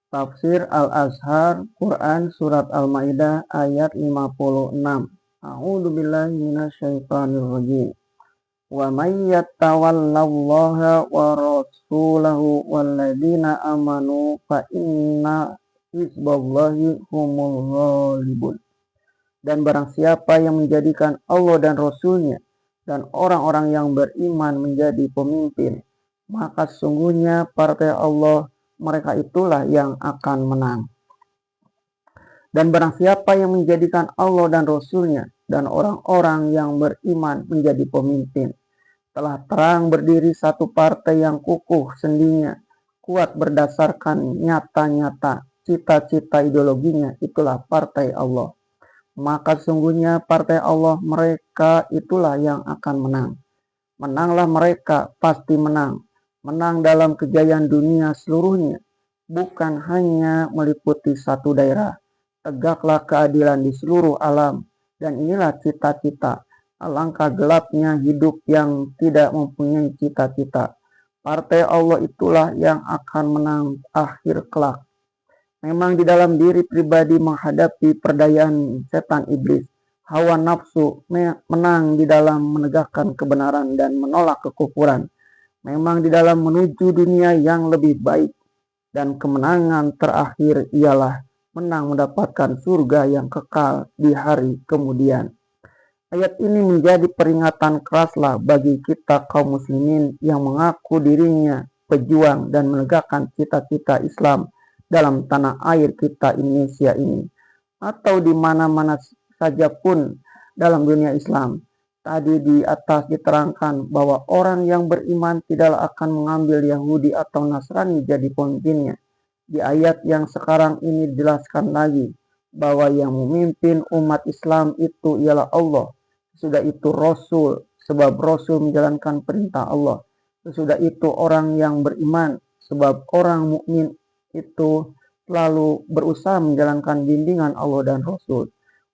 Tafsir Al-Azhar Quran Surat Al-Maidah ayat 56. A'udzu billahi minasyaitonir rajim. Wa may yattawallallaha wa rasulahu walladzina amanu fa inna hizballahi humul ghalibun. Dan barang siapa yang menjadikan Allah dan Rasulnya dan orang-orang yang beriman menjadi pemimpin, maka sungguhnya partai Allah mereka itulah yang akan menang. Dan barang siapa yang menjadikan Allah dan Rasulnya dan orang-orang yang beriman menjadi pemimpin, telah terang berdiri satu partai yang kukuh sendinya, kuat berdasarkan nyata-nyata cita-cita ideologinya, itulah partai Allah. Maka sungguhnya partai Allah mereka itulah yang akan menang. Menanglah mereka, pasti menang. Menang dalam kejayaan dunia seluruhnya, bukan hanya meliputi satu daerah. Tegaklah keadilan di seluruh alam, dan inilah cita-cita. Alangkah gelapnya hidup yang tidak mempunyai cita-cita. Partai Allah itulah yang akan menang akhir kelak. Memang di dalam diri pribadi menghadapi perdayaan setan iblis, hawa nafsu menang di dalam menegakkan kebenaran dan menolak kekufuran. Memang di dalam menuju dunia yang lebih baik, dan kemenangan terakhir ialah menang mendapatkan surga yang kekal di hari kemudian. Ayat ini menjadi peringatan keraslah bagi kita kaum muslimin yang mengaku dirinya pejuang dan menegakkan cita-cita Islam dalam tanah air kita Indonesia ini, atau di mana-mana saja pun dalam dunia Islam. Tadi di atas diterangkan bahwa orang yang beriman tidaklah akan mengambil Yahudi atau Nasrani jadi pemimpinnya. Di ayat yang sekarang ini dijelaskan lagi bahwa yang memimpin umat Islam itu ialah Allah. Sesudah itu Rasul, sebab Rasul menjalankan perintah Allah. Sesudah itu orang yang beriman, sebab orang mukmin itu selalu berusaha menjalankan bimbingan Allah dan Rasul.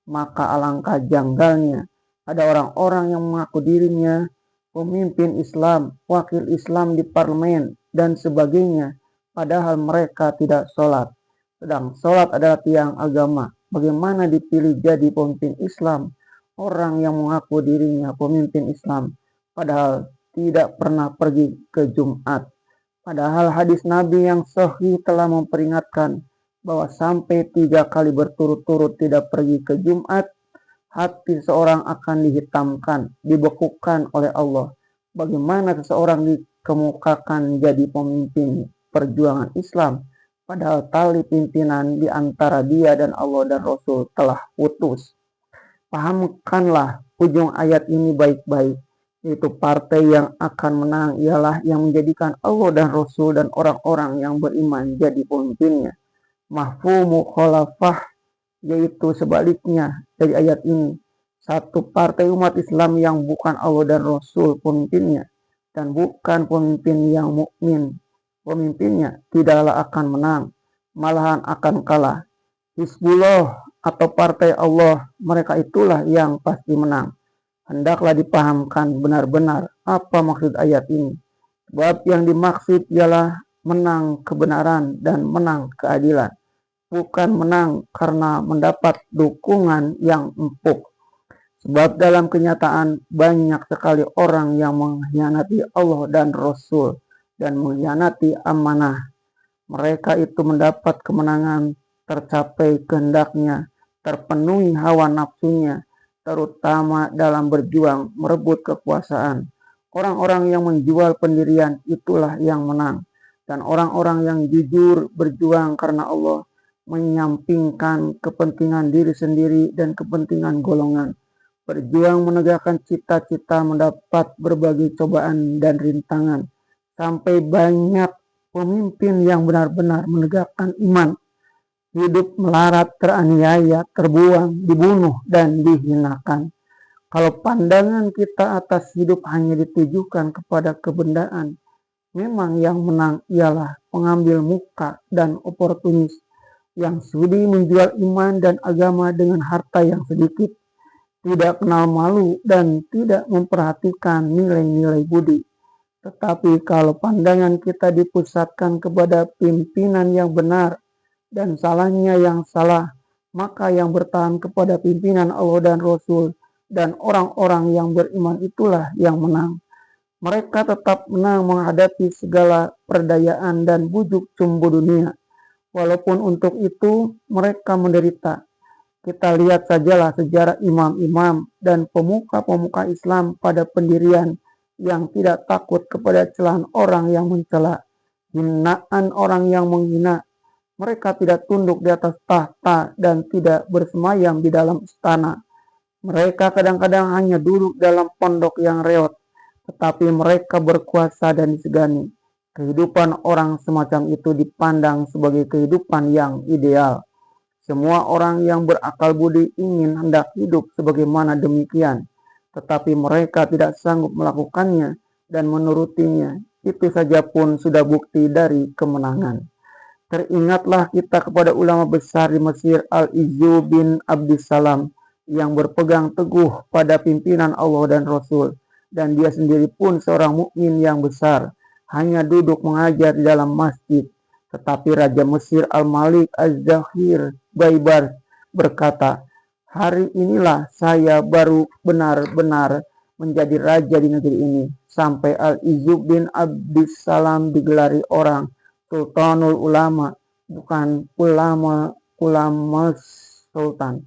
Maka alangkah janggalnya ada orang-orang yang mengaku dirinya pemimpin Islam, wakil Islam di parlemen dan sebagainya, padahal mereka tidak sholat. Sedang sholat adalah tiang agama. Bagaimana dipilih jadi pemimpin Islam orang yang mengaku dirinya pemimpin Islam, padahal tidak pernah pergi ke Jumat? Padahal hadis Nabi yang sahih telah memperingatkan bahwa sampai 3 kali berturut-turut tidak pergi ke Jumat, hati seorang akan dihitamkan, dibekukan oleh Allah. Bagaimana seseorang dikemukakan jadi pemimpin perjuangan Islam, padahal tali pimpinan di antara dia dan Allah dan Rasul telah putus. Pahamkanlah ujung ayat ini baik-baik, yaitu partai yang akan menang ialah yang menjadikan Allah dan Rasul dan orang-orang yang beriman jadi pemimpinnya. Mafhumu khalafah, yaitu sebaliknya dari ayat ini, satu partai umat Islam yang bukan Allah dan Rasul pemimpinnya, dan bukan pemimpin yang mukmin pemimpinnya, tidaklah akan menang, malahan akan kalah. Hizbullah atau partai Allah, mereka itulah yang pasti menang. Hendaklah dipahamkan benar-benar apa maksud ayat ini. Sebab yang dimaksud ialah menang kebenaran dan menang keadilan, bukan menang karena mendapat dukungan yang empuk. Sebab dalam kenyataan banyak sekali orang yang mengkhianati Allah dan Rasul dan mengkhianati amanah. Mereka itu mendapat kemenangan, tercapai kehendaknya, terpenuhi hawa nafsunya, terutama dalam berjuang merebut kekuasaan. Orang-orang yang menjual pendirian itulah yang menang. Dan orang-orang yang jujur berjuang karena Allah, menyampingkan kepentingan diri sendiri dan kepentingan golongan. Berjuang menegakkan cita-cita mendapat berbagai cobaan dan rintangan. Sampai banyak pemimpin yang benar-benar menegakkan iman, hidup melarat, teraniaya, terbuang, dibunuh, dan dihinakan. Kalau pandangan kita atas hidup hanya ditujukan kepada kebendaan, memang yang menang ialah pengambil muka dan oportunis yang sudi menjual iman dan agama dengan harta yang sedikit, tidak kenal malu dan tidak memperhatikan nilai-nilai budi. Tetapi kalau pandangan kita dipusatkan kepada pimpinan yang benar, dan salahnya yang salah, maka yang bertahan kepada pimpinan Allah dan Rasul dan orang-orang yang beriman itulah yang menang. Mereka tetap menang menghadapi segala perdayaan dan bujuk cumbu dunia. Walaupun untuk itu mereka menderita. Kita lihat sajalah sejarah imam-imam dan pemuka-pemuka Islam pada pendirian yang tidak takut kepada celaan orang yang mencela, hinaan orang yang menghina. Mereka tidak tunduk di atas tahta dan tidak bersemayam di dalam istana. Mereka kadang-kadang hanya duduk dalam pondok yang reot, tetapi mereka berkuasa dan disegani. Kehidupan orang semacam itu dipandang sebagai kehidupan yang ideal. Semua orang yang berakal budi ingin hendak hidup sebagaimana demikian, tetapi mereka tidak sanggup melakukannya dan menurutinya. Itu saja pun sudah bukti dari kemenangan. Teringatlah kita kepada ulama besar di Mesir, Al-Izzu bin Abdissalam, yang berpegang teguh pada pimpinan Allah dan Rasul, dan dia sendiri pun seorang mukmin yang besar, hanya duduk mengajar di dalam masjid. Tetapi Raja Mesir Al-Malik Az-Zahir Baibar berkata, hari inilah saya baru benar-benar menjadi raja di negeri ini. Sampai Al-Izzu bin Abdissalam digelari orang Sultanul Ulama, bukan ulama sultan.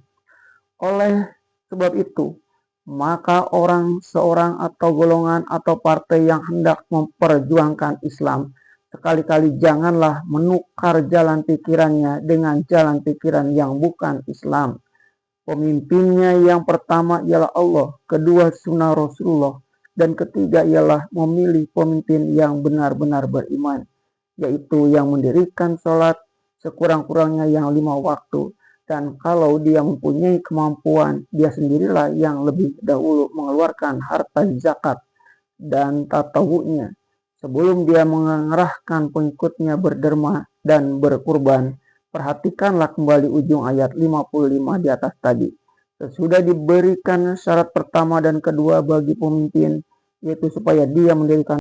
Oleh sebab itu, maka seorang atau golongan atau partai yang hendak memperjuangkan Islam, sekali-kali janganlah menukar jalan pikirannya dengan jalan pikiran yang bukan Islam. Pemimpinnya yang pertama ialah Allah, kedua sunnah Rasulullah, dan ketiga ialah memilih pemimpin yang benar-benar beriman, yaitu yang mendirikan sholat sekurang-kurangnya yang 5 waktu. Dan kalau dia mempunyai kemampuan, dia sendirilah yang lebih dahulu mengeluarkan harta zakat dan tatawunya sebelum dia mengerahkan pengikutnya berderma dan berkurban. Perhatikanlah kembali ujung ayat 55 di atas tadi. Sesudah diberikan syarat pertama dan kedua bagi pemimpin, yaitu supaya dia mendirikan